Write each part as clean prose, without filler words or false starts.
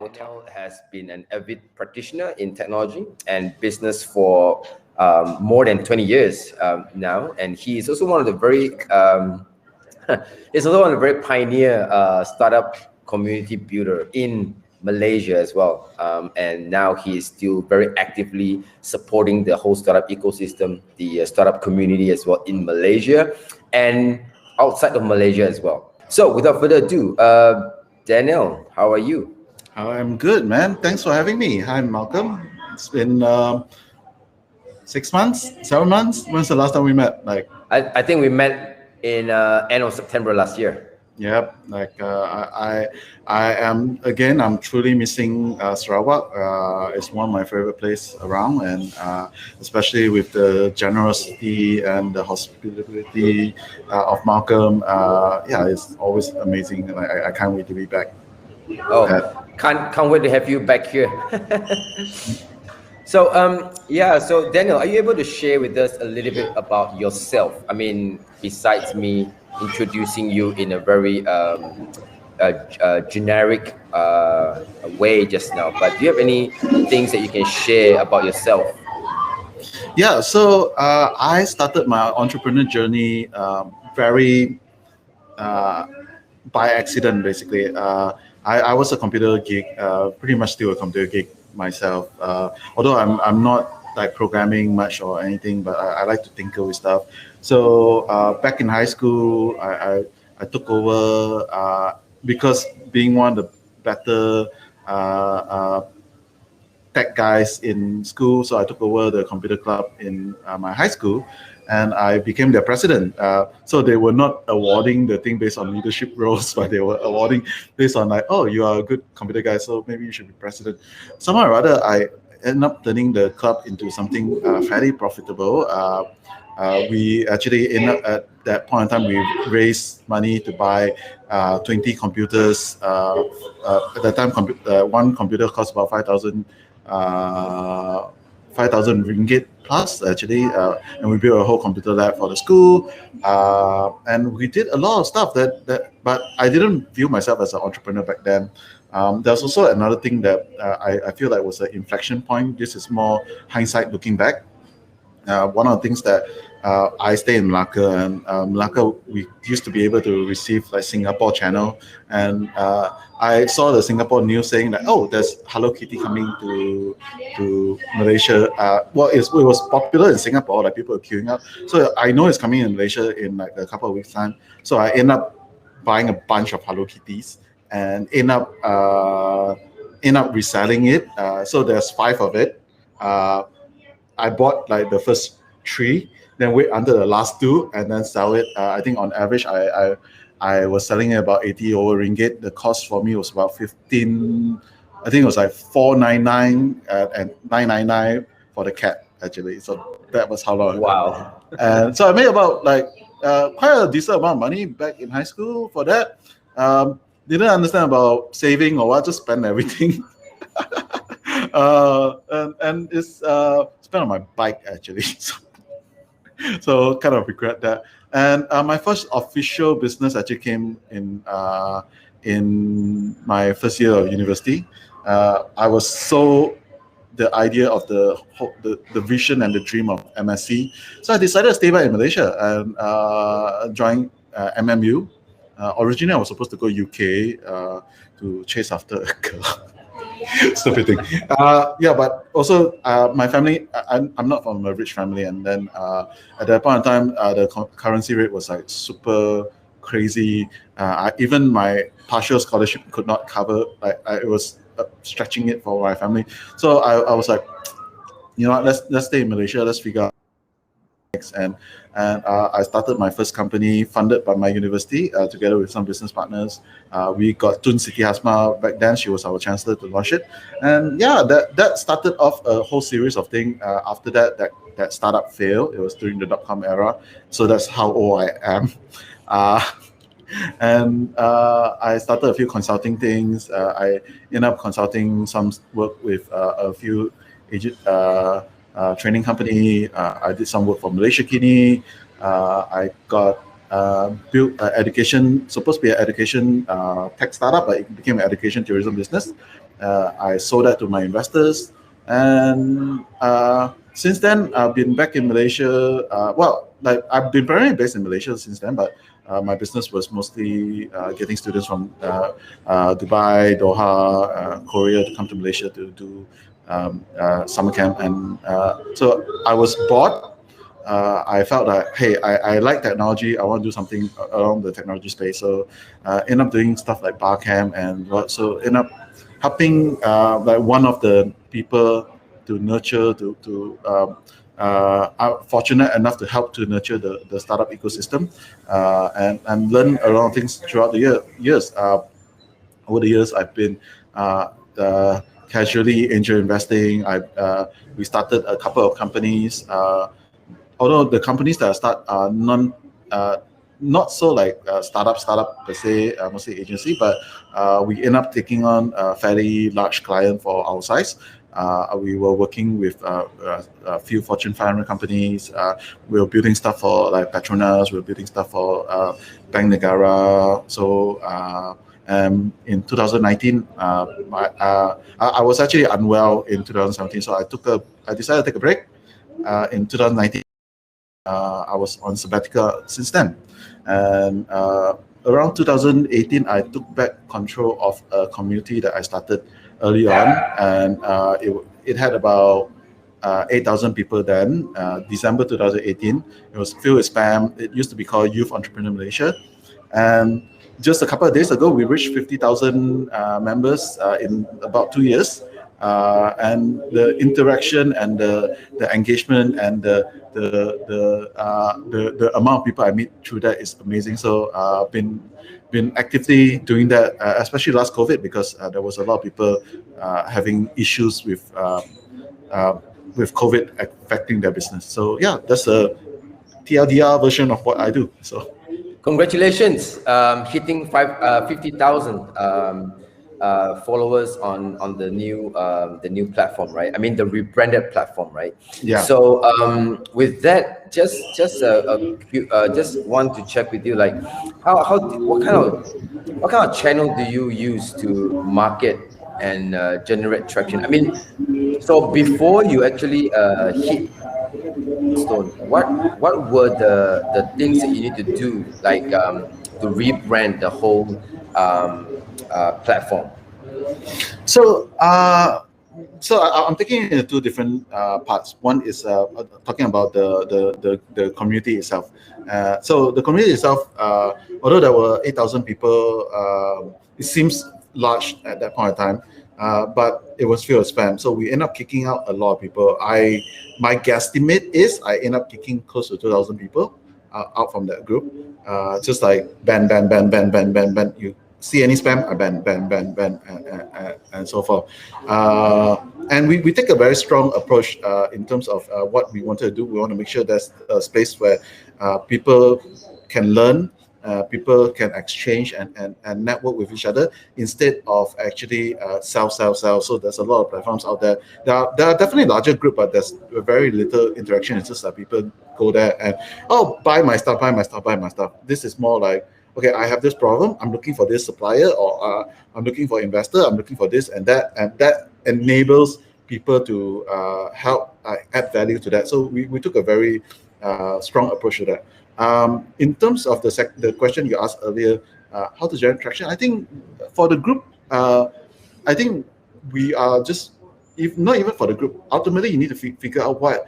Daniel has been an avid practitioner in technology and business for more than 20 years now, and he is also one of the he's also one of the very pioneer startup community builder in Malaysia as well. And now he is still very actively supporting the whole startup ecosystem, the startup community as well in Malaysia and outside of Malaysia as well. So without further ado, Daniel, how are you? I'm good, man. Thanks for having me. Hi, Malcolm. It's been 6 months, 7 months. When's the last time we met? I think we met in end of September last year. Yep. I'm truly missing Sarawak. It's one of my favorite places around, and especially with the generosity and the hospitality of Malcolm. It's always amazing. I can't wait to be back. Oh, can't wait to have you back here. So Daniel, are you able to share with us a little bit about yourself? I mean, besides me introducing you in a very generic way just now, but do you have any things that you can share about yourself? Yeah, so I started my entrepreneur journey very by accident, basically. I was a computer geek, pretty much still a computer geek myself. Although I'm not like programming much or anything, but I like to tinker with stuff. So back in high school, I took over because being one of the better tech guys in school. So I took over the computer club in my high school, and I became their president. So they were not awarding the thing based on leadership roles, but they were awarding based on like, oh, you are a good computer guy, so maybe you should be president. Somehow or other, I ended up turning the club into something fairly profitable. We actually ended up at that point in time, we raised money to buy 20 computers. At that time, one computer cost about 5,000 ringgit plus, actually, and we built a whole computer lab for the school, and we did a lot of stuff but I didn't view myself as an entrepreneur back then. There's also another thing that I feel like was an inflection point. This is more hindsight looking back. One of the things that I stay in Malacca, and Malacca, we used to be able to receive like Singapore channel, and I saw the Singapore news saying that, oh, there's Hello Kitty coming to Malaysia. It was popular in Singapore, like people are queuing up. So I know it's coming in Malaysia in like a couple of weeks time. So I end up buying a bunch of Hello Kitties and end up reselling it. So there's 5 of it. I bought like the first 3, then wait until the last 2, and then sell it. I think on average, I was selling it about 80 over ringgit. The cost for me was about 15. I think it was like 499 and 999 for the cat, actually. So that was how long. Wow. And so I made about like quite a decent amount of money back in high school for that. Didn't understand about saving or what, just spend everything. And it's spent on my bike, actually. So kind of regret that. And my first official business actually came in my first year of university. I was so the idea of the vision and the dream of MSc. So I decided to stay back in Malaysia and join MMU. Originally, I was supposed to go UK to chase after a girl. Stupid thing. But also my family, I'm not from a rich family, and then at that point in time, the currency rate was like super crazy. Even my partial scholarship could not cover. It was stretching it for my family. So I was like, you know, let's stay in Malaysia. Let's figure out. And I started my first company funded by my university together with some business partners. We got Tun Siti Hasma back then. She was our chancellor to launch it. And yeah, that started off a whole series of things. After that startup failed. It was during the .com era. So that's how old I am. And I started a few consulting things. I ended up consulting some work with a few agent training company. I did some work for Malaysia Kini. I got built education, supposed to be an education tech startup, but it became an education tourism business. I sold that to my investors, and since then I've been back in Malaysia. Like I've been primarily based in Malaysia since then, but my business was mostly getting students from Dubai, Doha, Korea to come to Malaysia to do summer camp, and so I was bored. I felt that hey, I like technology. I want to do something around the technology space. So end up doing stuff like bar camp and what. So end up helping like one of the people to nurture are fortunate enough to help to nurture the startup ecosystem and learn a lot of things throughout the years. Over the years, I've been casually angel investing. We started a couple of companies. Although the companies that I start are not so like startup per se, mostly agency, but we end up taking on a fairly large client for our size. We were working with a few Fortune 500 companies. We were building stuff for like Petronas. We were building stuff for Bank Negara. So in 2019, I was actually unwell in 2017, so I decided to take a break. In 2019, I was on sabbatical since then, and around 2018, I took back control of a community that I started early on, and it had about 8,000 people then. December 2018, it was filled with spam. It used to be called Youth Entrepreneur Malaysia, and just a couple of days ago, we reached 50,000 members in about 2 years. And the interaction and the engagement and the amount of people I meet through that is amazing. So been actively doing that, especially last COVID, because there was a lot of people having issues with COVID affecting their business. So yeah, that's a TLDR version of what I do. So congratulations, hitting 50,000 followers on the new platform, right? I mean the rebranded platform, right? Yeah. So with that, just want to check with you, like what kind of channel do you use to market and generate traction? I mean, so before you actually hit stone, what were the things that you need to do, like to rebrand the whole platform? So I'm taking it into two different parts. One is talking about the community itself. So the community itself, although there were 8,000 people, it seems large at that point in time, but it was filled with spam. So we end up kicking out a lot of people. My guesstimate is I end up kicking close to 2,000 people out from that group. Just like ban. You see any spam, I ban, and so forth. And we take a very strong approach in terms of what we want to do. We want to make sure there's a space where people can learn, people can exchange and network with each other instead of actually sell. So there's a lot of platforms out there. There are definitely larger group, but there's very little interaction. It's just that people go there and buy my stuff. This is more like, okay, I have this problem. I'm looking for this supplier, or I'm looking for investor. I'm looking for this and that enables people to help add value to that. So we took a very strong approach to that. In terms of the question you asked earlier, how to generate traction, I think for the group, I think we are just, if not even for the group, ultimately you need to figure out where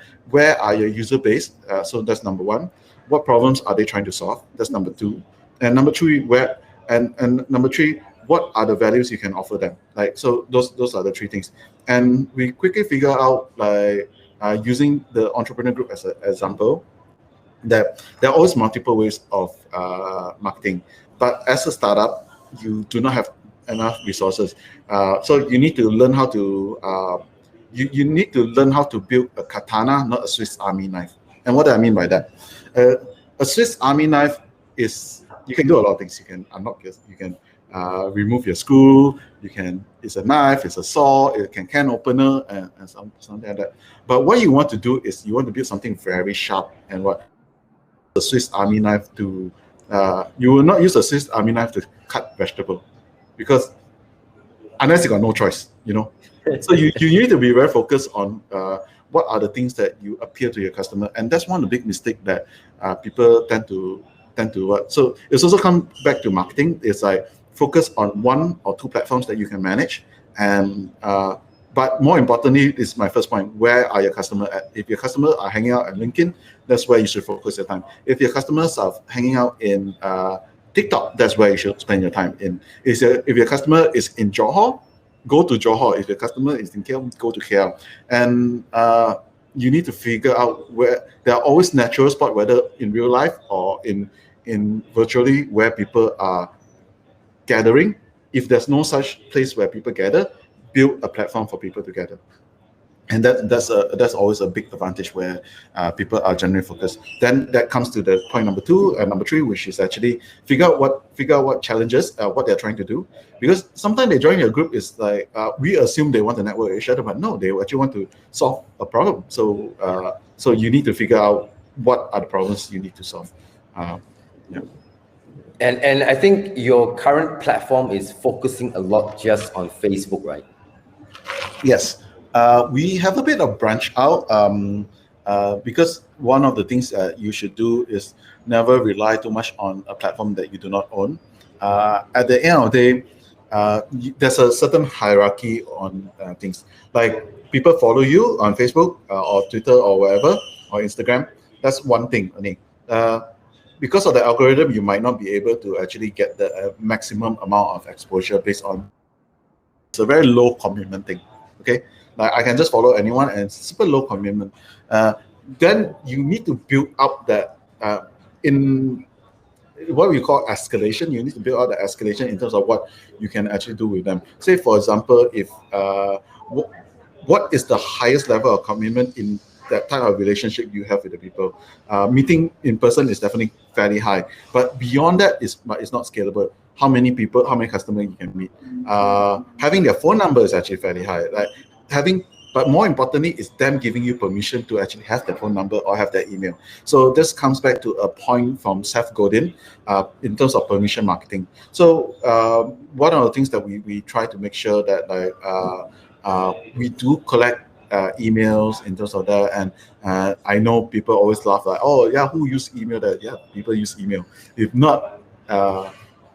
are your user base. So that's number one. What problems are they trying to solve? That's number two. And number three, number three, what are the values you can offer them? Like, so those are the three things. And we quickly figure out, like using the entrepreneur group as an example, that there are always multiple ways of marketing. But as a startup, you do not have enough resources. So you need to learn how to you need to learn how to build a katana, not a Swiss Army knife. And what do I mean by that? A Swiss Army knife is, you can do a lot of things. You can unlock you can remove your screw. It's a knife, it's a saw, it can opener, and something like that. But what you want to do is you want to build something very sharp. And what the Swiss Army knife you will not use a Swiss Army knife to cut vegetable, because unless you got no choice, So you need to be very focused on what are the things that you appeal to your customer, and that's one of the big mistake that people tend to what. So it's also come back to marketing. It's like focus on one or two platforms that you can manage, and but more importantly is my first point: where are your customer at? If your customer are hanging out at LinkedIn, that's where you should focus your time. If your customers are hanging out in TikTok, that's where you should spend your time in. If your customer is in Johor, go to Johor. If your customer is in KL, go to KL. And you need to figure out where there are always natural spots, whether in real life or in virtually, where people are gathering. If there's no such place where people gather, build a platform for people to gather. And that's always a big advantage where people are generally focused. Then that comes to the point number 2 and number 3, which is actually figure out what challenges, what they're trying to do. Because sometimes they join your group is like we assume they want to network with each other, but no, they actually want to solve a problem. So so you need to figure out what are the problems you need to solve. Yeah. And I think your current platform is focusing a lot just on Facebook, right? Yes. We have a bit of branch out because one of the things that you should do is never rely too much on a platform that you do not own. At the end of the day, there's a certain hierarchy on things. Like people follow you on Facebook or Twitter or wherever, or Instagram. That's one thing only. Because of the algorithm, you might not be able to actually get the maximum amount of exposure based on. It's a very low commitment thing. Okay. Like I can just follow anyone, and it's super low commitment. Then you need to build up that in what we call escalation. You need to build out the escalation in terms of what you can actually do with them. Say, for example, if what is the highest level of commitment in that type of relationship you have with the people? Meeting in person is definitely fairly high, but beyond that is not scalable. How many people, how many customers you can meet? Having their phone number is actually fairly high. Like but more importantly, is them giving you permission to actually have their phone number or have their email. So this comes back to a point from Seth Godin in terms of permission marketing. So one of the things that we try to make sure that we do collect emails in terms of that, and I know people always laugh like, oh yeah, who use email? That yeah, people use email. If not,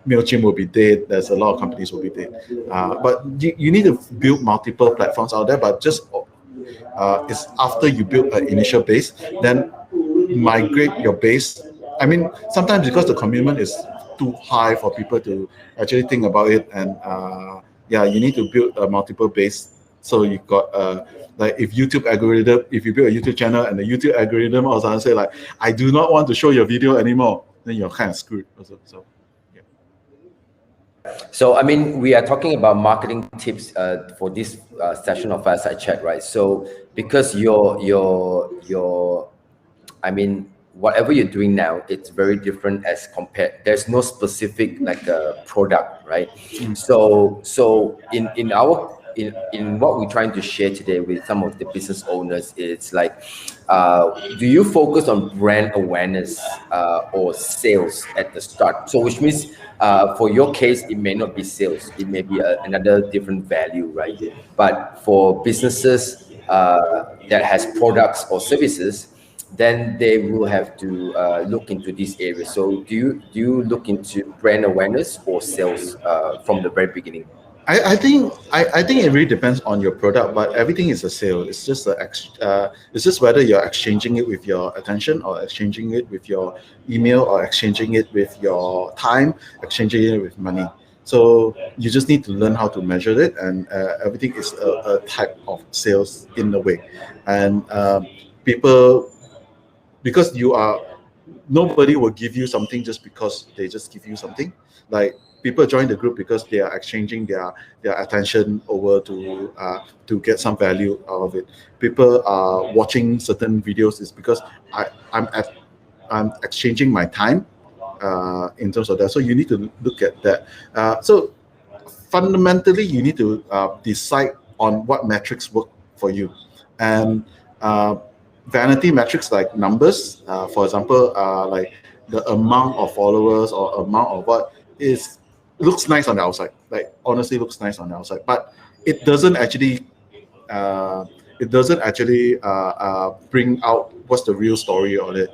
MailChimp will be dead. There's a lot of companies will be dead. But you need to build multiple platforms out there. But just it's after you build an initial base, then migrate your base. I mean, sometimes because the commitment is too high for people to actually think about it, and yeah, you need to build a multiple base. So you've got like if you build a YouTube channel and the YouTube algorithm also say like, I do not want to show your video anymore, then you're kind of screwed also. So, I mean, we are talking about marketing tips for this session of Fireside Chat, right? So, because I mean, whatever you're doing now, it's very different as compared. There's no specific like product, right? So in what we're trying to share today with some of the business owners, it's like, do you focus on brand awareness or sales at the start? So which means for your case, it may not be sales, it may be another different value, right? But for businesses that has products or services, then they will have to look into this area. So do you look into brand awareness or sales from the very beginning? I think it really depends on your product, but everything is a sale. It's just it's just whether you're exchanging it with your attention, or exchanging it with your email, or exchanging it with your time, exchanging it with money. So you just need to learn how to measure it, and everything is a type of sales in a way. And people, because nobody will give you something just because they just give you something. Like people join the group because they are exchanging their attention over to get some value out of it. People are watching certain videos is because I'm exchanging my time in terms of that. So you need to look at that. So fundamentally, you need to decide on what metrics work for you, and vanity metrics like numbers, for example, like the amount of followers or amount of what looks nice on the outside. like honestly looks nice on the outside, but it doesn't actually bring out what's the real story on it.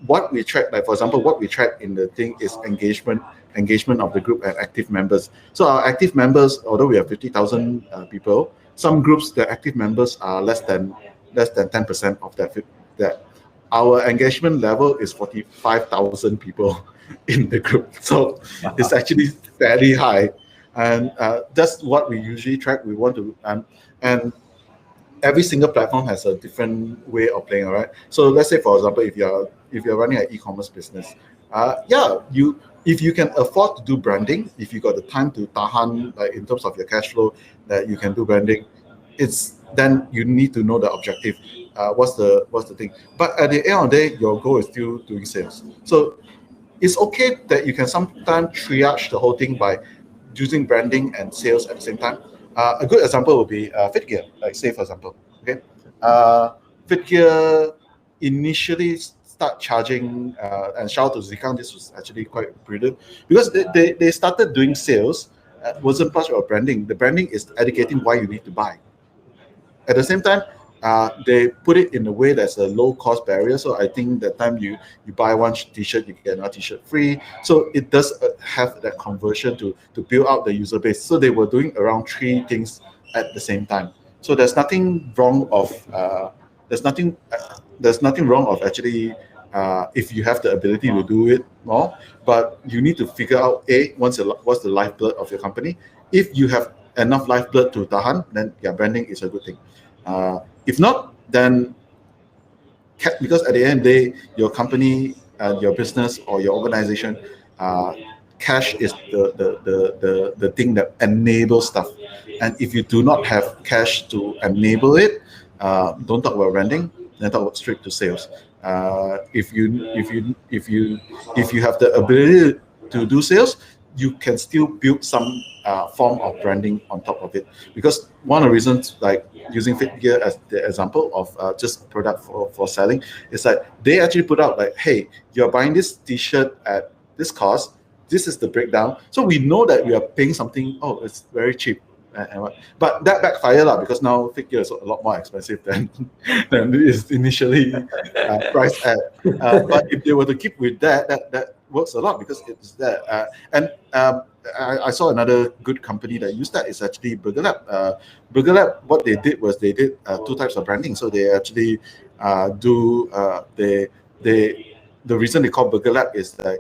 What we track, like for example, what we track in the thing is engagement of the group and active members. So our active members, although we have 50,000 people, some groups, the active members are less than 10% of that. Our engagement level is 45,000 people in the group, so it's actually fairly high, and that's what we usually track. We want to and every single platform has a different way of playing, all right? So let's say, for example, if you're running an e-commerce business, if you can afford to do branding, if you got the time to tahan, like in terms of your cash flow, that you can do branding, then you need to know the objective. What's the thing? But at the end of the day, your goal is still doing sales. So it's okay that you can sometimes triage the whole thing by using branding and sales at the same time. A good example would be FitGear, like say for example, okay, FitGear initially start charging, and shout out to Zikang, this was actually quite brilliant, because they started doing sales, wasn't part of branding. The branding is educating why you need to buy. At the same time, they put it in a way that's a low cost barrier. So I think that time you buy one t-shirt, you get another t-shirt free. So it does have that conversion to build out the user base. So they were doing around 3 things at the same time. So there's nothing wrong of actually if you have the ability to do it more, but you need to figure out what's the lifeblood of your company. If you have enough lifeblood to tahan, then branding is a good thing. If not, then because at the end of the day, your company, your business or your organization, cash is the thing that enables stuff. And if you do not have cash to enable it, don't talk about branding, then talk about straight to sales. If you have the ability to do sales, you can still build some form of branding on top of it. Because one of the reasons, like using FitGear as the example of just a product for selling, is that they actually put out like, hey, you're buying this t-shirt at this cost, this is the breakdown. So we know that we are paying something, it's very cheap. But that backfired because now FitGear is a lot more expensive than it is initially priced at. But if they were to keep with that works a lot, because it's there. I saw another good company that used that is actually Burger Lab. Burger Lab, what they did was they did 2 types of branding. So they actually the reason they call Burger Lab is that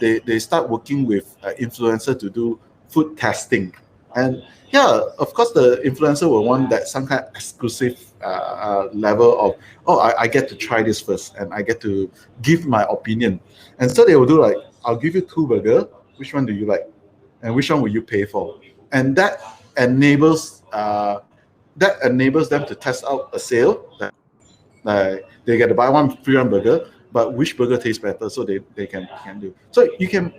they start working with influencer to do food testing. And of course, the influencer will want that some kind of exclusive level of, I get to try this first and I get to give my opinion. And so they will do like, I'll give you 2 burgers. Which one do you like? And which one will you pay for? And that enables them to test out a sale. They get to buy 1 free 1 burger, but which burger tastes better, so they can do. So you can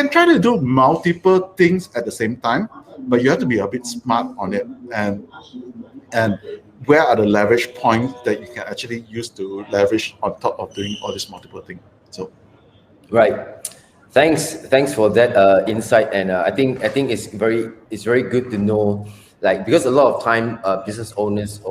try to do multiple things at the same time, but you have to be a bit smart on it, and where are the leverage points that you can actually use to leverage on top of doing all these multiple things. So right, thanks for that insight, and I think it's very good to know, like, because a lot of time business owners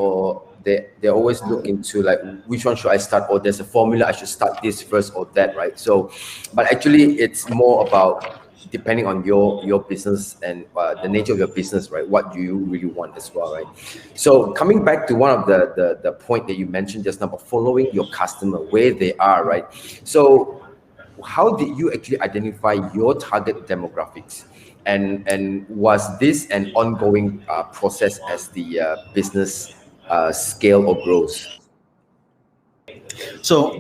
they always look into like, which one should I start, or there's a formula I should start this first or that, right? So but actually it's more about depending on your business and the nature of your business, right? What do you really want as well, right? So coming back to one of the point that you mentioned just now about following your customer where they are, right? So how did you actually identify your target demographics, and was this an ongoing process as the business scale or grows? So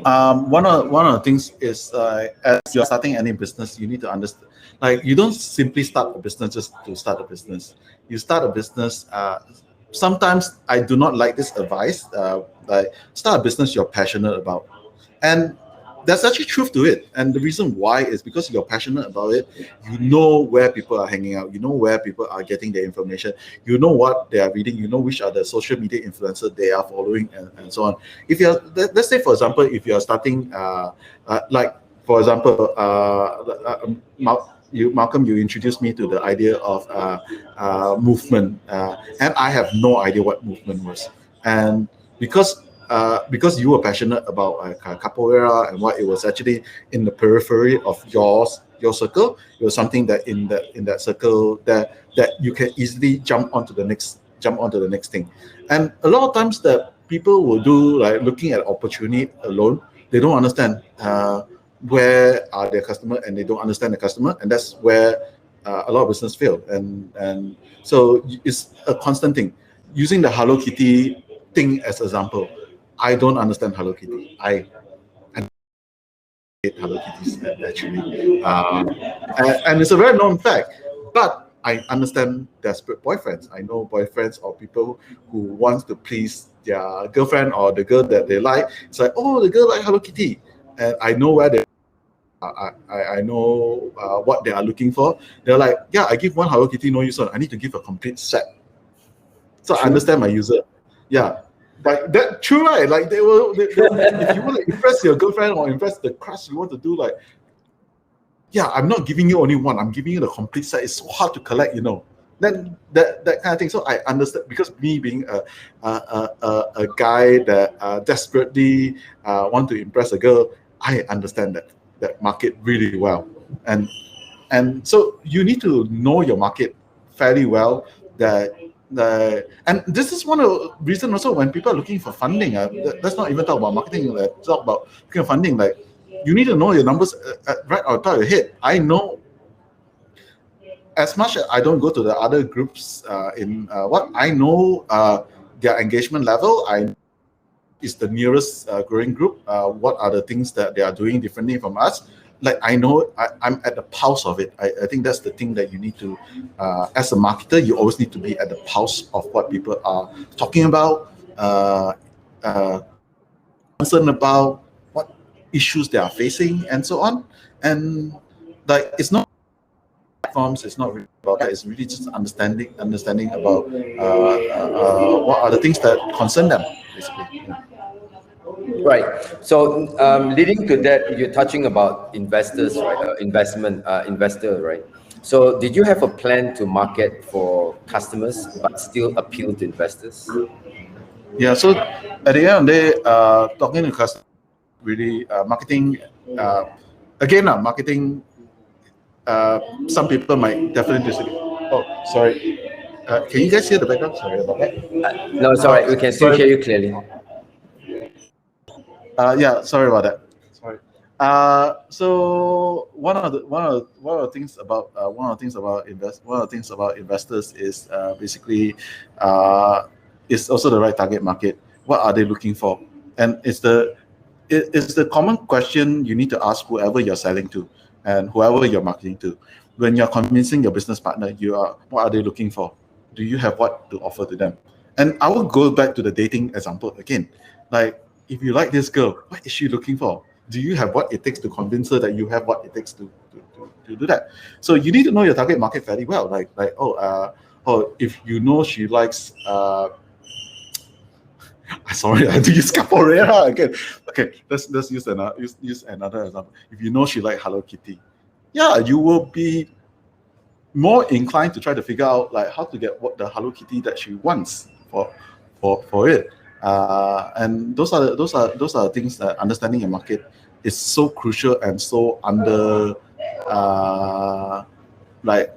one of the things is, as you're starting any business, you need to understand, like, you don't simply start a business just to start a business. You start a business. Sometimes I do not like this advice. Like, start a business you're passionate about, and there's actually truth to it. And the reason why is because you're passionate about it. You know where people are hanging out. You know where people are getting their information. You know what they are reading. You know which are the social media influencers they are following, and so on. If you're, let's say, for example, if you're starting, like, for example, Malcolm, you introduced me to the idea of movement, and I have no idea what movement was. And because you were passionate about capoeira and what it was actually in the periphery of your circle, it was something that in that circle that you can easily jump onto the next thing. And a lot of times that people will do like looking at opportunity alone, they don't understand where are their customer, and they don't understand the customer, and that's where a lot of business fail. And so it's a constant thing. Using the Hello Kitty thing as example, I don't understand Hello Kitty. I hate Hello Kitties actually, and it's a very known fact. But I understand desperate boyfriends. I know boyfriends or people who wants to please their girlfriend or the girl that they like. It's like, oh, the girl like Hello Kitty, and I know where they. I know what they are looking for. They're like, yeah, I give one Hello Kitty, no use one. I need to give a complete set. So I understand my user. Yeah. Like that, true, right? Like they will, if you want to impress your girlfriend or impress the crush you want to do, like, yeah, I'm not giving you only one, I'm giving you the complete set. It's so hard to collect, Then that kind of thing. So I understand, because me being a guy that desperately want to impress a girl, I understand that market really well. And so you need to know your market fairly well. And this is one of the reasons also when people are looking for funding. Let's not even talk about marketing. Let's talk about looking for funding. Like, you need to know your numbers right on top of your head. I know, as much as I don't go to the other groups in what I know, their engagement level, is the nearest growing group. What are the things that they are doing differently from us? Like, I know I'm at the pulse of it. I think that's the thing that you need to, as a marketer, you always need to be at the pulse of what people are talking about, concerned about, what issues they are facing, and so on. And like, it's not platforms, it's not really about that. It's really just understanding about what are the things that concern them, basically. Right. So leading to that, you're touching about investors, right? Investor, right? So did you have a plan to market for customers but still appeal to investors? Yeah. So at the end of the day, talking to customers, really marketing. Marketing. Some people might definitely disagree. Oh, sorry. Can you guys hear the background? Sorry about that. No, it's all right. We can still hear you clearly. Yeah, sorry about that. Sorry. So one of the things about investors is basically it's also the right target market. What are they looking for? And it's the common question you need to ask whoever you're selling to and whoever you're marketing to. When you're convincing your business partner, what are they looking for? Do you have what to offer to them? And I will go back to the dating example again. Like, if you like this girl, what is she looking for? Do you have what it takes to convince her that you have what it takes to do that? So you need to know your target market fairly well. If you know she likes sorry, I had to use capoeira again. Okay, let's use another example. If you know she likes Hello Kitty, yeah, you will be more inclined to try to figure out like how to get what the Hello Kitty that she wants for it. And those are the things that understanding your market is so crucial and so under like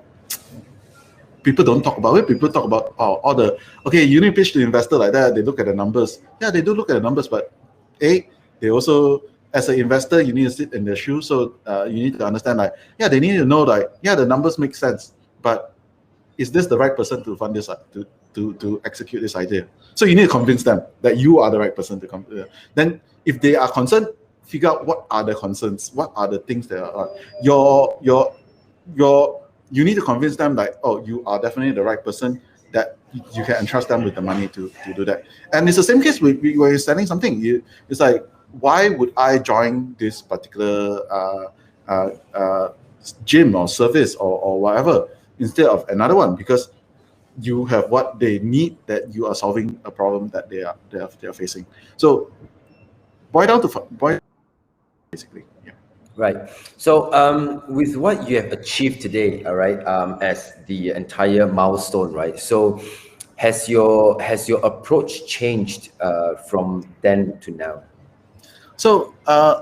people don't talk about it. People talk about all the you need to pitch to investor like that. They look at the numbers. Yeah, they do look at the numbers, but they also, as an investor, you need to sit in their shoes. So you need to understand they need to know the numbers make sense, but is this the right person to fund this to execute this idea? So you need to convince them that you are the right person to come. Then, if they are concerned, figure out what are the concerns, what are the things that are you need to convince them you are definitely the right person, that you can entrust them with the money to do that. And it's the same case when you're selling something. It's like, why would I join this particular gym or service or whatever instead of another one? Because you have what they need, that you are solving a problem that they are facing. So boil down basically. Yeah. Right. So, with what you have achieved today, all right, as the entire milestone, right? So, has your approach changed from then to now? So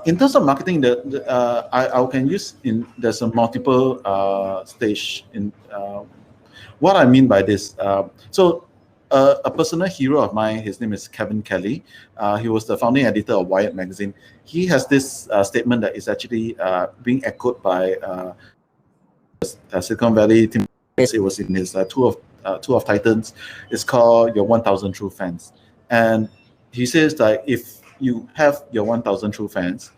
in terms of marketing, I can use there's a multiple stage in what I mean by this. A personal hero of mine, his name is Kevin Kelly. He was the founding editor of Wired magazine. He has this statement that is actually being echoed by Silicon Valley team. It was in his Two of Titans. It's called Your 1,000 True Fans, and he says that if you have your 1,000 true fans,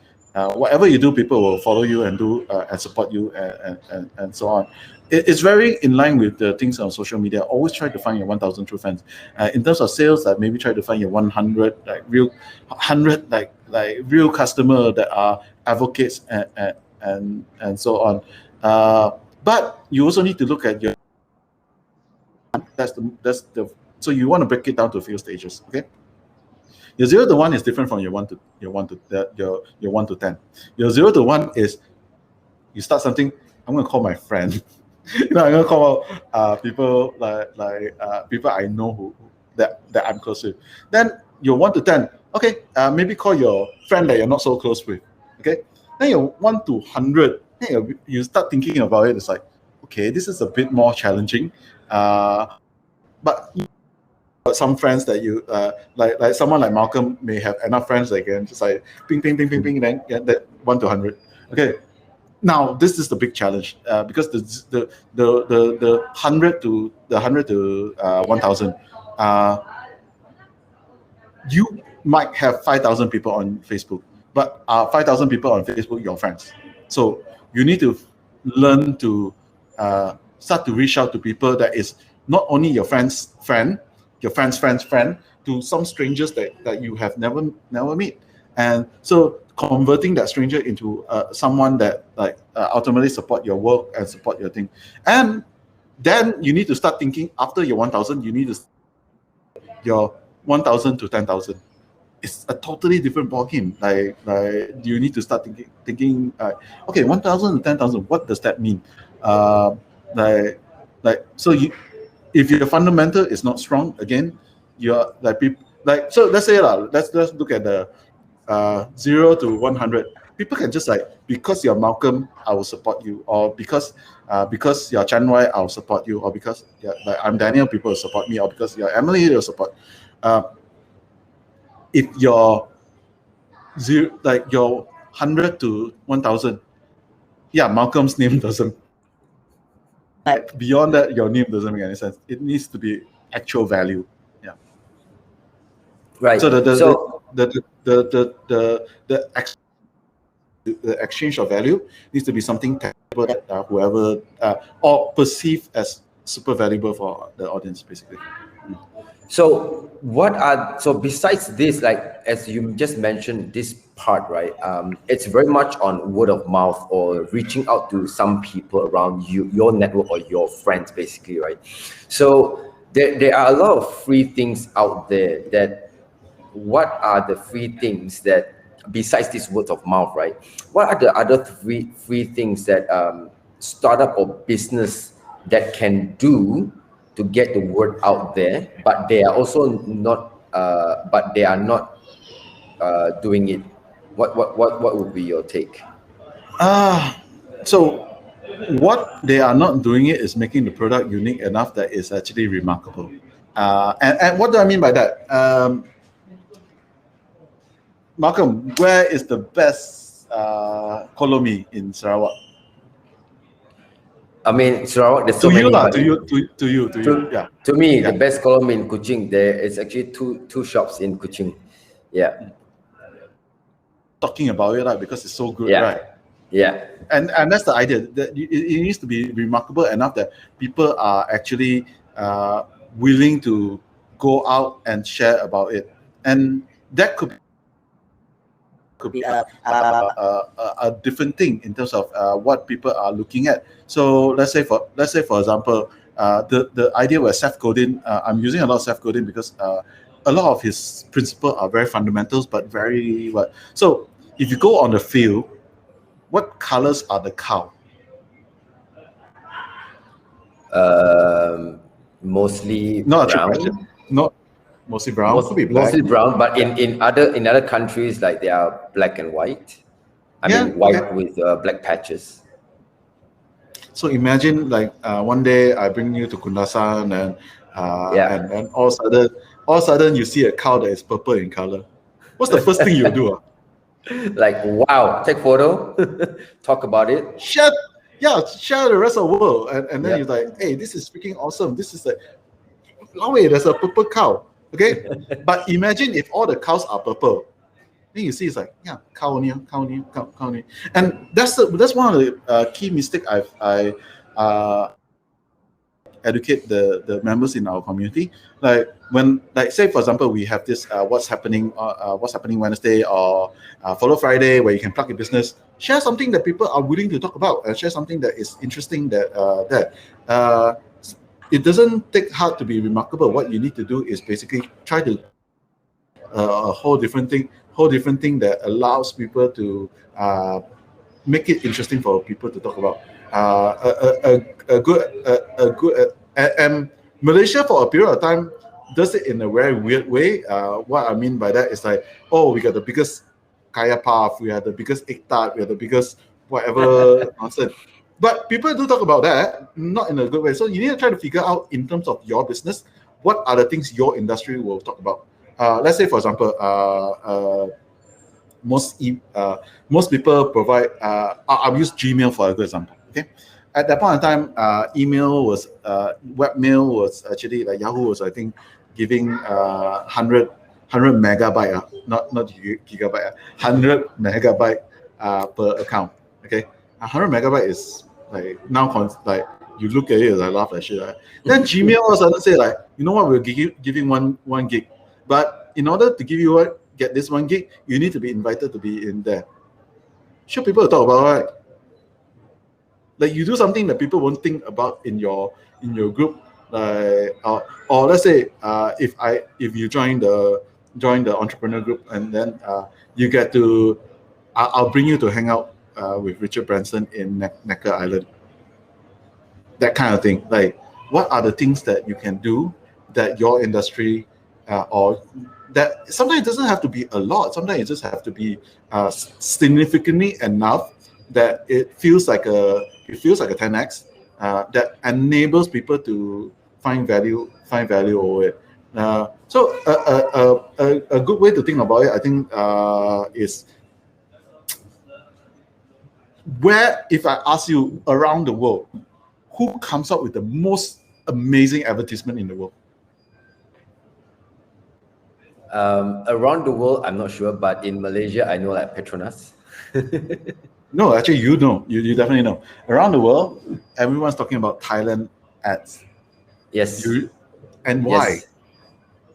whatever you do, people will follow you and do and support you and so on. It's very in line with the things on social media. Always try to find your 1,000 true fans. In terms of sales, maybe try to find your 100 real customer that are advocates and so on. But you also need to look at your so you want to break it down to a few stages. Okay. Your 0 to 1 is different from your 1 to 10. Your 0 to 1 is you start something. I'm going to call my friend. I'm going to call people people I know who that I'm close with. Then your 1 to 10. Okay, maybe call your friend that you're not so close with. Okay. Then your 1 to 100. Then you start thinking about it. It's like, okay, this is a bit more challenging. But some friends that you like someone like Malcolm may have enough friends that can just like ping ping ping ping ping, then get that 1 to 100. Okay, now this is the big challenge because the 100 to 1,000, you might have 5,000 people on Facebook, but 5,000 people on Facebook your friends. So you need to learn to start to reach out to people that is not only your friend's friend, your friend's friend's friend, to some strangers that you have never met. And so converting that stranger into someone that ultimately support your work and support your thing. And then you need to start thinking after your 1,000, you need to your 1,000 to 10,000. It's a totally different ballgame. You need to start thinking okay, 1,000 to 10,000, what does that mean? So if your fundamental is not strong, again, you're so let's say let's look at the 0 to 100. People can just because you're Malcolm, I will support you, or because you're Chan Wai, I'll support you, or because I'm Daniel, people will support me, or because you're Emily, they'll support. If you're your 100 to 1,000, Malcolm's name doesn't. Beyond that, your name doesn't make any sense. It needs to be actual value. Yeah. Right. So the exchange of value needs to be something tangible that whoever or perceived as super valuable for the audience, basically. So besides this, as you just mentioned, this part, right? It's very much on word of mouth or reaching out to some people around you, your network or your friends, basically, right? So there are a lot of free things out there. What are the free things that, besides this word of mouth, right? What are the other free things that startup or business that can do to get the word out there, but they are also not doing it? What would be your take? So what they are not doing it is making the product unique enough that is actually remarkable. And what do I mean by that? Malcolm, where is the best kolomi in Sarawak? I mean, Sarawak, there's so many. To you. To me, the best column in Kuching, there is actually two shops in Kuching. Yeah. Talking about it, because it's so good, yeah. right? Yeah. And that's the idea, that it needs to be remarkable enough that people are actually willing to go out and share about it. And that could be a different thing in terms of what people are looking at. So let's say for example, the idea where Seth Godin, I'm using a lot of Seth Godin because a lot of his principles are very fundamentals, but very so if you go on the field, what colors are the cow? Mostly Not a trick brown. question. Not mostly brown. Could be black. Mostly brown, but in other countries, like they are black and white. I mean white with black patches. So imagine like one day I bring you to Kundasan and and all of a sudden you see a cow that is purple in color. What's the first thing you do? Like, wow, take photo, talk about it. Share the rest of the world. And then you're like, hey, this is freaking awesome. This is like, oh wait, there's a purple cow. Okay? But imagine if all the cows are purple. Then you see it's like, cow only. And that's one of the key mistake I educate the members in our community. Like when, like say for example, we have this what's happening Wednesday or Follow Friday, where you can plug your business. Share something that people are willing to talk about, and share something that is interesting. It doesn't take hard to be remarkable. What you need to do is basically try to a whole different thing that allows people to make it interesting for people to talk about. And Malaysia for a period of time does it in a very weird way. What I mean by that is like, oh, we got the biggest kaya puff, we have the biggest egg tart, we have the biggest whatever nonsense. But people do talk about that, not in a good way. So you need to try to figure out, in terms of your business, what are the things your industry will talk about. Let's say, for example, most people provide. I'll use Gmail for a good example. Okay, at that point in time, email was webmail was actually like Yahoo was, I think, giving 100 megabyte, not gigabyte, 100 megabyte per account. Okay, 100 megabyte is like now like you look at it, I laugh at shit. Right? Then Gmail also say like, you know what, we're giving one gig, but in order to get this 1 gig, you need to be invited to be in there. Sure, people talk about, right? Like you do something that people won't think about in your group, like or let's say if you join the entrepreneur group, and then you get to I'll bring you to hang out with Richard Branson in Necker Island. That kind of thing. Like, what are the things that you can do that your industry or that sometimes it doesn't have to be a lot. Sometimes it just have to be significantly enough that it feels like a 10x that enables people to find value over it. So a good way to think about it, I think, is where, if I ask you around the world, who comes up with the most amazing advertisement in the world? Around the world, I'm not sure, but in Malaysia, I know like Petronas. No, actually, you definitely know. Around the world, everyone's talking about Thailand ads. Yes. And why? Yes.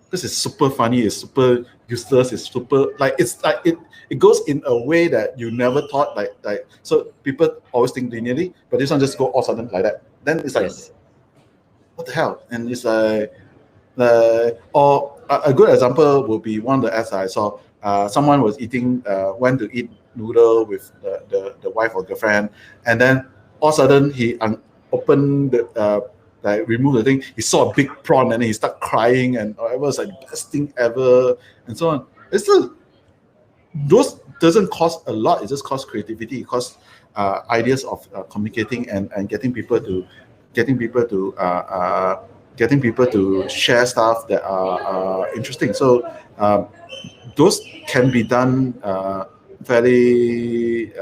Because it's super funny, it's super useless, it's super it goes in a way that you never thought, like so people always think linearly, but this one just go all of a sudden like that. Then it's like, yes, what the hell? And it's like or a good example would be one of the ads I saw. Someone was went to eat noodle with the wife or girlfriend, and then all of a sudden he opened the remove the thing. He saw a big prawn and he started crying, and it was like the best thing ever, and so on. It's still, those doesn't cost a lot. It just costs creativity. It costs ideas of communicating and getting people to share stuff that are interesting. So those can be done very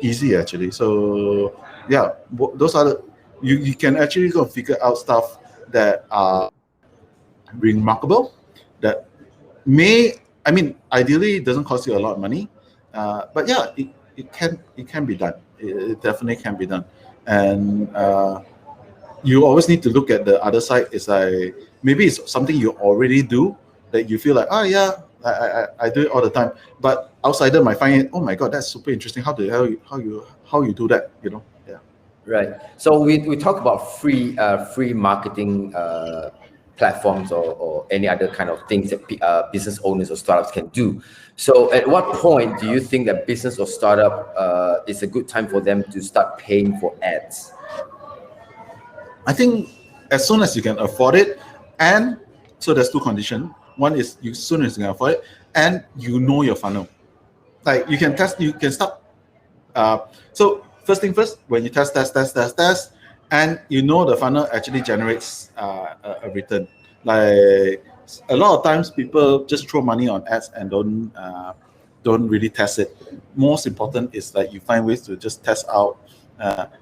easy actually. So yeah, those are you can actually go figure out stuff that are remarkable, that ideally it doesn't cost you a lot of money, but yeah, it can be done. It definitely can be done. And you always need to look at the other side. It's like, maybe it's something you already do that you feel like, oh yeah, I do it all the time, but outsider might find it, oh my god, that's super interesting. How you do that, you know? Yeah. Right. So we talk about free marketing platforms or any other kind of things that business owners or startups can do. So at what point do you think that business or startup is a good time for them to start paying for ads? I think as soon as you can afford it, and so there's two conditions. One is as soon as you can afford it, and you know your funnel. Like you can test, you can start. So first thing first, when you test, and you know the funnel actually generates a return. Like a lot of times, people just throw money on ads and don't really test it. Most important is that you find ways to just test out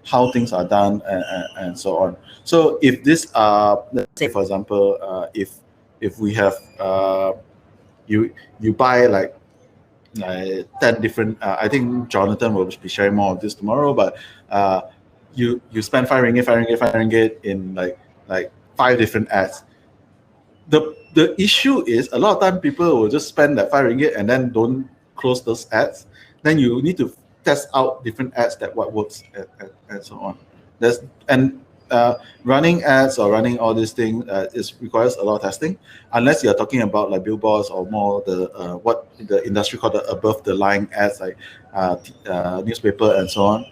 how things are done and so on. So if this, let's say for example, if we have you buy like 10 different, I think Jonathan will be sharing more of this tomorrow, but you spend 5 ringgit in like 5 different ads. The issue is a lot of time people will just spend that 5 ringgit and then don't close those ads. Then you need to test out different ads that what works and so on. Running ads or running all these things requires a lot of testing, unless you're talking about like billboards or more the what the industry called the above the line ads, like newspaper and so on.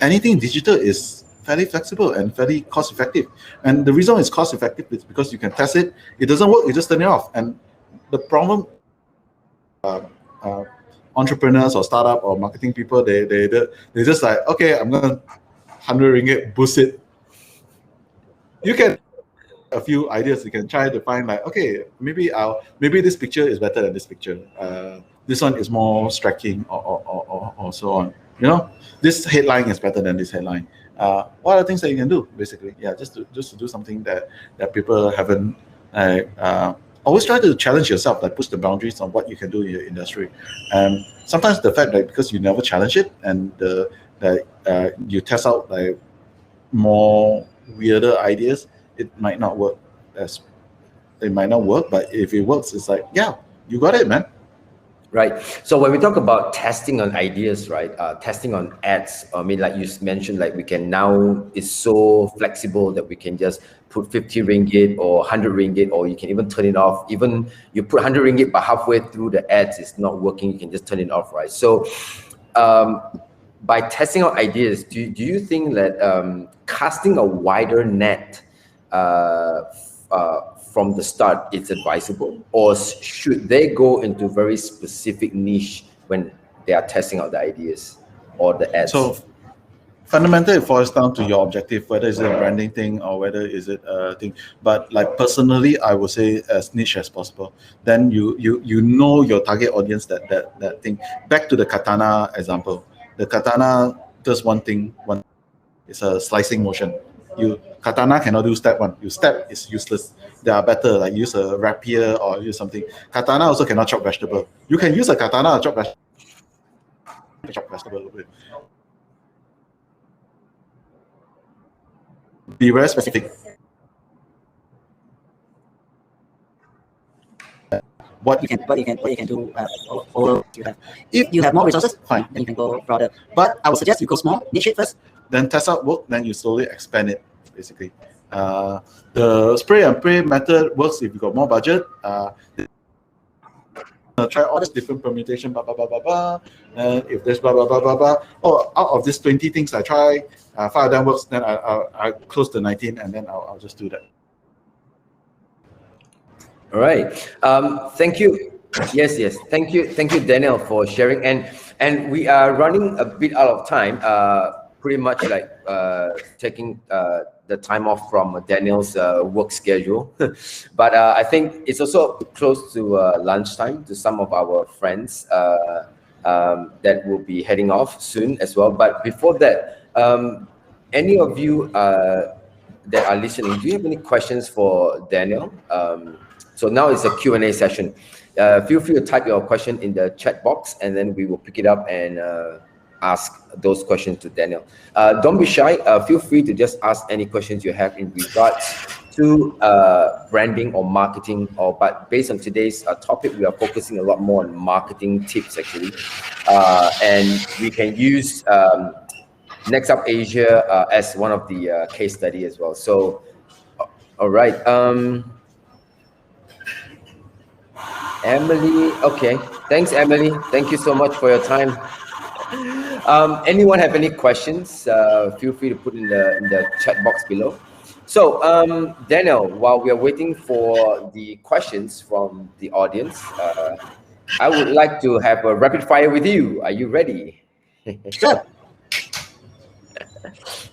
Anything digital is fairly flexible and fairly cost effective. And the reason it's cost effective is because you can test it. It doesn't work, you just turn it off. And the problem, entrepreneurs or startup or marketing people, they just like, okay, I'm gonna 100 ringgit boost it. You can a few ideas. You can try to find like, okay, maybe this picture is better than this picture. This one is more striking or so on. You know, this headline is better than this headline. What are the things that you can do basically? Yeah, just to do something that people haven't. Always try to challenge yourself, like push the boundaries on what you can do in your industry. And sometimes the fact that because you never challenge it and you test out like more weirder ideas, it might not work. But if it works, it's like, yeah, you got it, man. Right. So when we talk about testing on ideas, right, testing on ads, I mean, like you mentioned, like we can now, it's so flexible that we can just put 50 ringgit or 100 ringgit, or you can even turn it off. Even you put 100 ringgit, but halfway through the ads it's not working, you can just turn it off, right? So by testing out ideas, do you think that casting a wider net from the start is advisable, or should they go into very specific niche when they are testing out the ideas or the ads? So fundamentally, it boils down to your objective, whether it's a branding thing or whether is it a thing. But like personally, I would say as niche as possible. Then you know your target audience, that thing. Back to the katana example. The katana does one thing. It's a slicing motion. Katana cannot do step one. You step is useless. They are better, like use a rapier or use something. Katana also cannot chop vegetable. You can use a katana to chop vegetable. Be very specific. What you can do, or if you have more resources, fine, then you can go broader. But I would suggest you go small, niche it first, then test out work, then you slowly expand it. Basically, the spray and pray method works if you got more budget. Try all this different permutation, and if there's or out of these 20 things I try, 5 of them works, then I close the 19, and then I'll just do that. All right. Thank you. Yes. Thank you, Daniel, for sharing. And we are running a bit out of time. Pretty much like taking the time off from Daniel's work schedule. But I think it's also close to lunchtime to some of our friends that will be heading off soon as well. But before that, any of you that are listening, do you have any questions for Daniel? So now it's a Q&A session. Feel free to type your question in the chat box, and then we will pick it up and ask those questions to Daniel. Don't be shy. Feel free to just ask any questions you have in regards to branding or marketing. But based on today's topic, we are focusing a lot more on marketing tips actually, and we can use NextUp Asia as one of the case study as well. So All right. Emily. Okay. Thanks, Emily. Thank you so much for your time. Anyone have any questions? Feel free to put in the chat box below. So, Daniel, while we are waiting for the questions from the audience, I would like to have a rapid fire with you. Are you ready? Sure.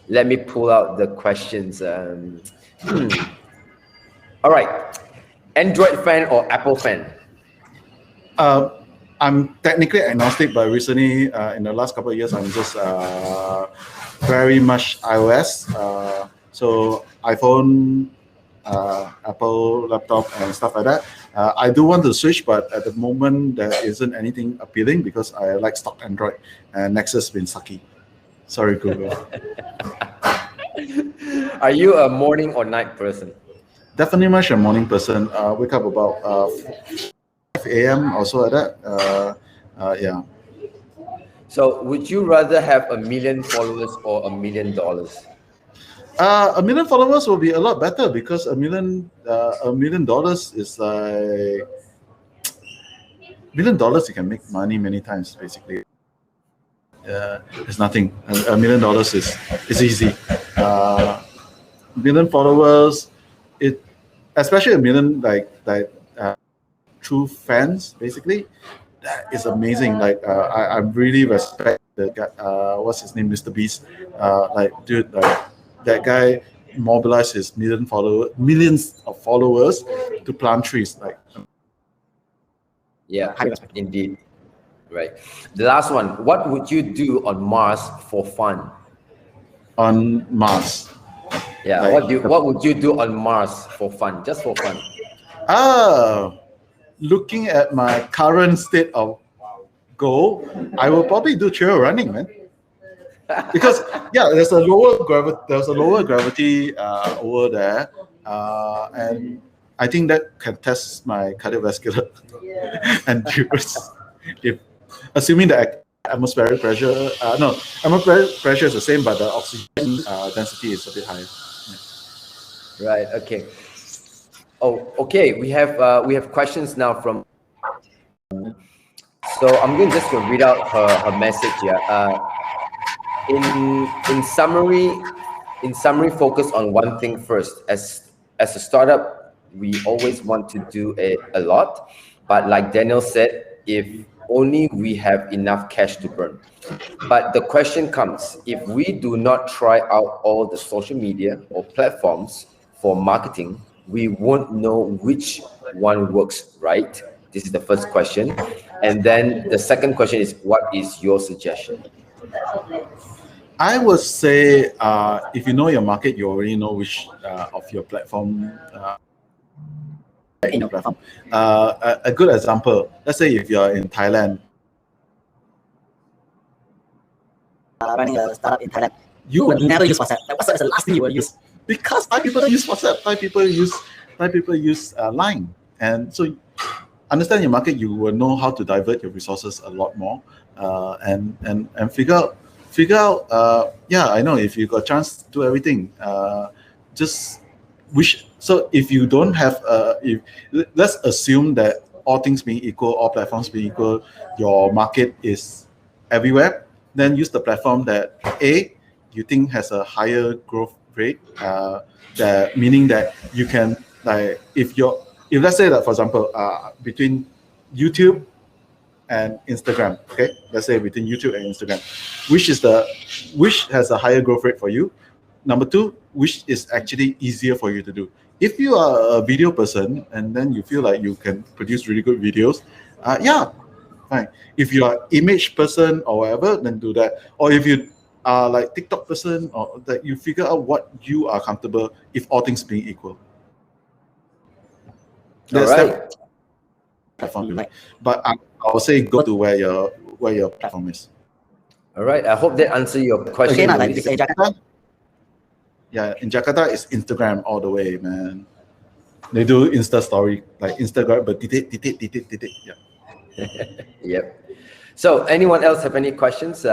Let me pull out the questions. All right. Android fan or Apple fan? I'm technically agnostic, but recently, in the last couple of years, I'm just very much iOS. So iPhone, Apple laptop, and stuff like that. I do want to switch, but at the moment, there isn't anything appealing because I like stock Android, and Nexus has been sucky. Sorry, Google. Are you a morning or night person? Definitely much a morning person. Wake up about 5 a.m. also like that. Yeah. So would you rather have 1 million followers or $1 million? 1 million followers will be a lot better because $1 million is like $1 million you can make money many times basically. It's nothing. $1 million is easy. 1 million followers, especially 1 million true fans basically. That is amazing. Like I really respect the guy. What's his name, Mr. Beast? Dude, that guy mobilized his millions of followers to plant trees. Like, yeah, indeed. Right. The last one. What would you do on Mars for fun? On Mars. Yeah. What would you do on Mars for fun? Just for fun. Looking at my current state of goal, I will probably do trail running, man. Because there's a lower gravity over there, and I think that can test my cardiovascular endurance. If assuming the atmospheric pressure, atmospheric pressure is the same, but the oxygen density is a bit higher. Yeah. Right. Okay. Oh, okay. We have questions now from. So I'm going just to read out her message here. In summary, focus on one thing first. As a startup, we always want to do a lot, but like Daniel said, if only we have enough cash to burn. But the question comes, if we do not try out all the social media or platforms for marketing, we won't know which one works, right? This is the first question. And then the second question is, what is your suggestion? I would say if you know your market, you already know which of your platform. In your platform. A good example, let's say if you're in Thailand, running a startup in Thailand, you will never use WhatsApp. WhatsApp is the last thing you will use because Thai people don't use WhatsApp. Thai people use Line, and so understand your market. You will know how to divert your resources a lot more, and figure out. I know if you got a chance to do everything, just wish. So if you don't have, let's assume that all things being equal, all platforms being equal, your market is everywhere. Then use the platform that you think has a higher growth rate. That meaning that you can if let's say that for example between YouTube and Instagram, okay, let's say between YouTube and Instagram, which has a higher growth rate for you? Number two, which is actually easier for you to do? If you are a video person and then you feel like you can produce really good videos, fine. If you are image person or whatever, then do that. Or if you are like TikTok person, or that you figure out what you are comfortable if all things being equal. All right. Platform you like, but I would say go to where your platform is. All right. I hope that answers your question. Okay, in Jakarta, in Jakarta, it's Instagram all the way, man. They do Insta story like Instagram, but yeah. Yep. So, anyone else have any questions?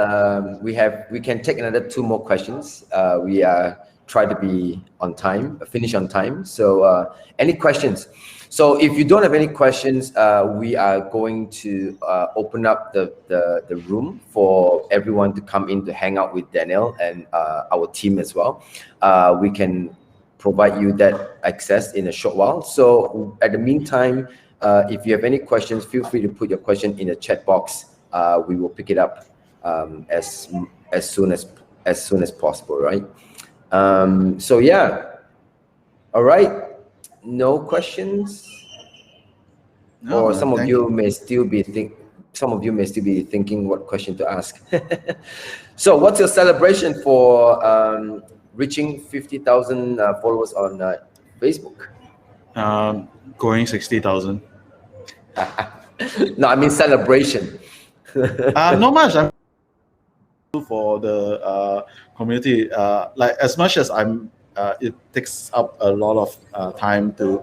We can take another 2 more questions. We are try to be on time, finish on time. So any questions? So if you don't have any questions, we are going to open up the room for everyone to come in to hang out with Daniel and our team as well. We can provide you that access in a short while. So at the meantime, if you have any questions, feel free to put your question in the chat box. We will pick it up as soon as possible, right? So yeah, all right. No questions. No, Or some of you you. may still be thinking what question to ask. So what's your celebration for reaching 50,000 followers on Facebook? Going 60,000. No, I mean celebration. Not much. I'm for the community. Like as much as I'm, it takes up a lot of time to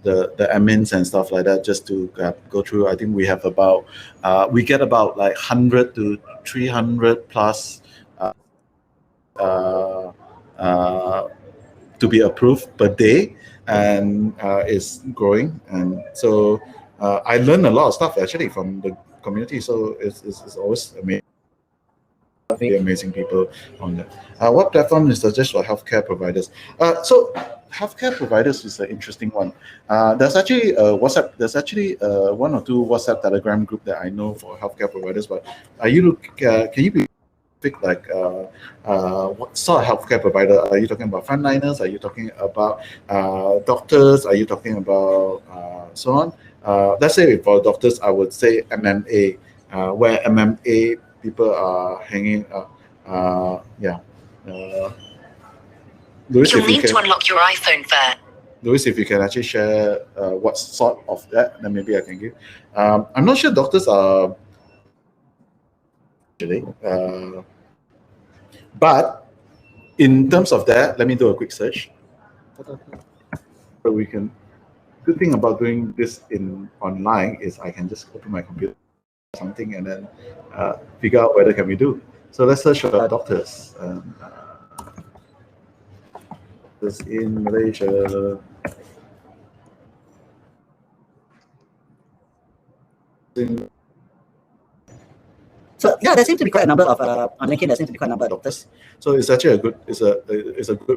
the admins and stuff like that just to go through. I think we have about we get about like 100 to 300 plus to be approved per day, and it's growing. And so I learned a lot of stuff actually from the community. So it's always amazing. Amazing people on that. What platform is suggest for healthcare providers? So healthcare providers is an interesting one. There's actually WhatsApp. There's actually one or two WhatsApp Telegram group that I know for healthcare providers. But are you can you be like what sort of healthcare provider? Are you talking about frontliners? Are you talking about doctors? Are you talking about so on? Let's say for doctors, I would say MMA, where MMA people are hanging up. Louis, you'll need to unlock your iPhone first. Louis, if you can actually share what sort of that, then maybe I can give. I'm not sure doctors are actually, but in terms of that, let me do a quick search. But we can. Good thing about doing this in online is I can just open my computer something and then figure out whether can we do. So let's search for doctors. This in Malaysia. So yeah, there seems to be quite a number of on LinkedIn. There seems to be quite a number of doctors. So it's actually a good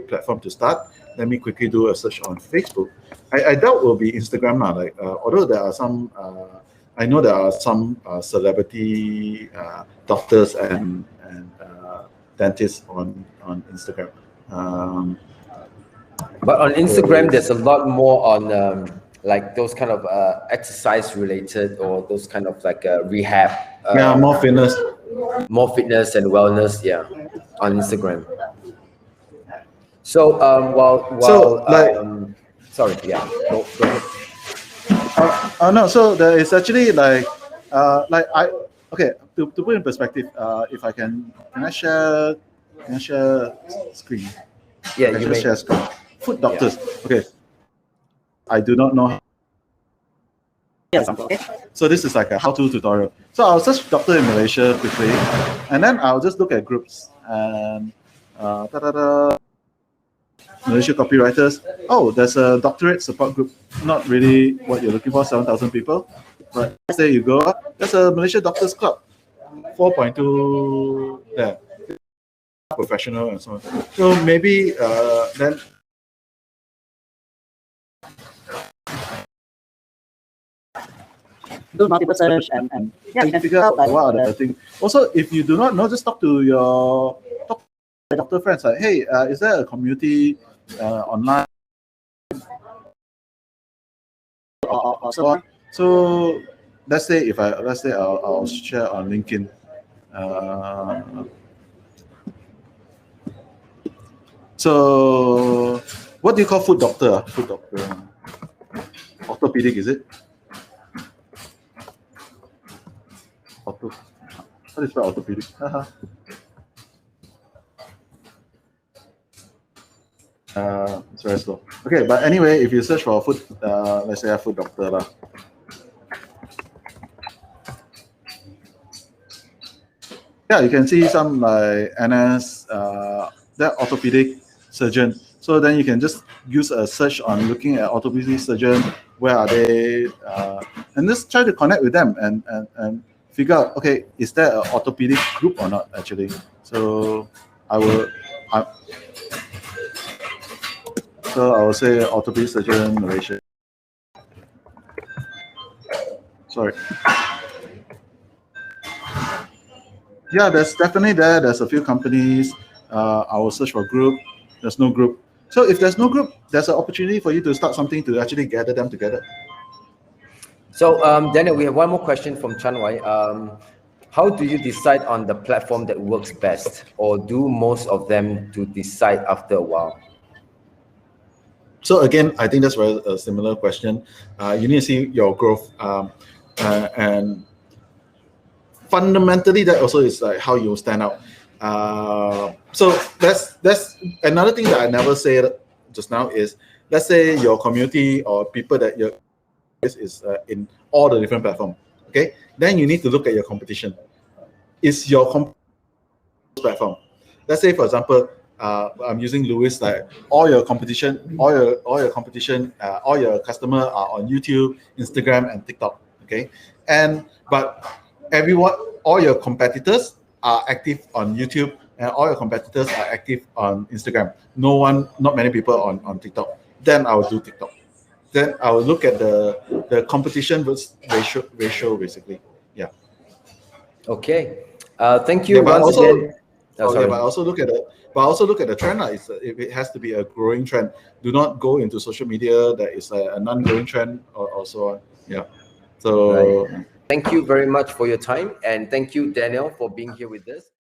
platform to start. Let me quickly do a search on Facebook. I doubt will be Instagram now. Like although there are some, I know there are some celebrity doctors and dentists on Instagram. But on Instagram, there's a lot more on like those kind of exercise related or those kind of like rehab. Yeah, more fitness and wellness. Yeah, on Instagram. So sorry, yeah, go ahead. No, so there is actually like okay, to put in perspective, if I can I share screen? Yeah, you may share screen. Food doctors. Yeah. Okay, I do not know. Okay. So this is like a how-to tutorial. So I'll search doctor in Malaysia quickly, and then I'll just look at groups and Malaysia copywriters. Oh, there's a doctorate support group. Not really what you're looking for, 7,000 people. But there you go. There's a Malaysia Doctors Club, 4.2 there. Professional and so on. So maybe then. Do multiple search and yeah, you can figure out what are the things. Also, if you do not know, just talk to your doctor friends. Like, hey, is there a community online? Or so on. So let's say I'll share on LinkedIn. So what do you call food doctor? Food doctor. Orthopedic, is it? How do you spell orthopedic? It's very slow. Okay, but anyway, if you search for a food, let's say a food doctor lah. Yeah, you can see some like NS, that orthopedic, surgeon. So then you can just use a search on looking at orthopedic surgeon, where are they, and just try to connect with them and figure out, okay, is there an orthopedic group or not actually? So I will say orthopedic surgeon Malaysia. Sorry. Yeah, there's definitely there's a few companies. I will search for group. There's no group. So if there's no group, there's an opportunity for you to start something to actually gather them together. So Daniel, we have one more question from Chanwai. How do you decide on the platform that works best, or do most of them to decide after a while? So again, I think that's a similar question. You need to see your growth, and fundamentally, that also is like how you stand out. So that's another thing that I never said just now is, let's say your community or people that you're is in all the different platforms. Okay, then you need to look at your competition. Is your platform? Let's say, for example, I'm using Lewis. Like all your competition, all your customer are on YouTube, Instagram, and TikTok. Okay, but all your competitors are active on YouTube, and all your competitors are active on Instagram. Not many people on TikTok. Then I will do TikTok. Then I will look at the competition ratio basically. Yeah. Okay. Thank you but once again. but I also look at the trend. If it has to be a growing trend, do not go into social media that is a non-growing trend or so on. Yeah. So thank you very much for your time, and thank you, Daniel, for being here with us.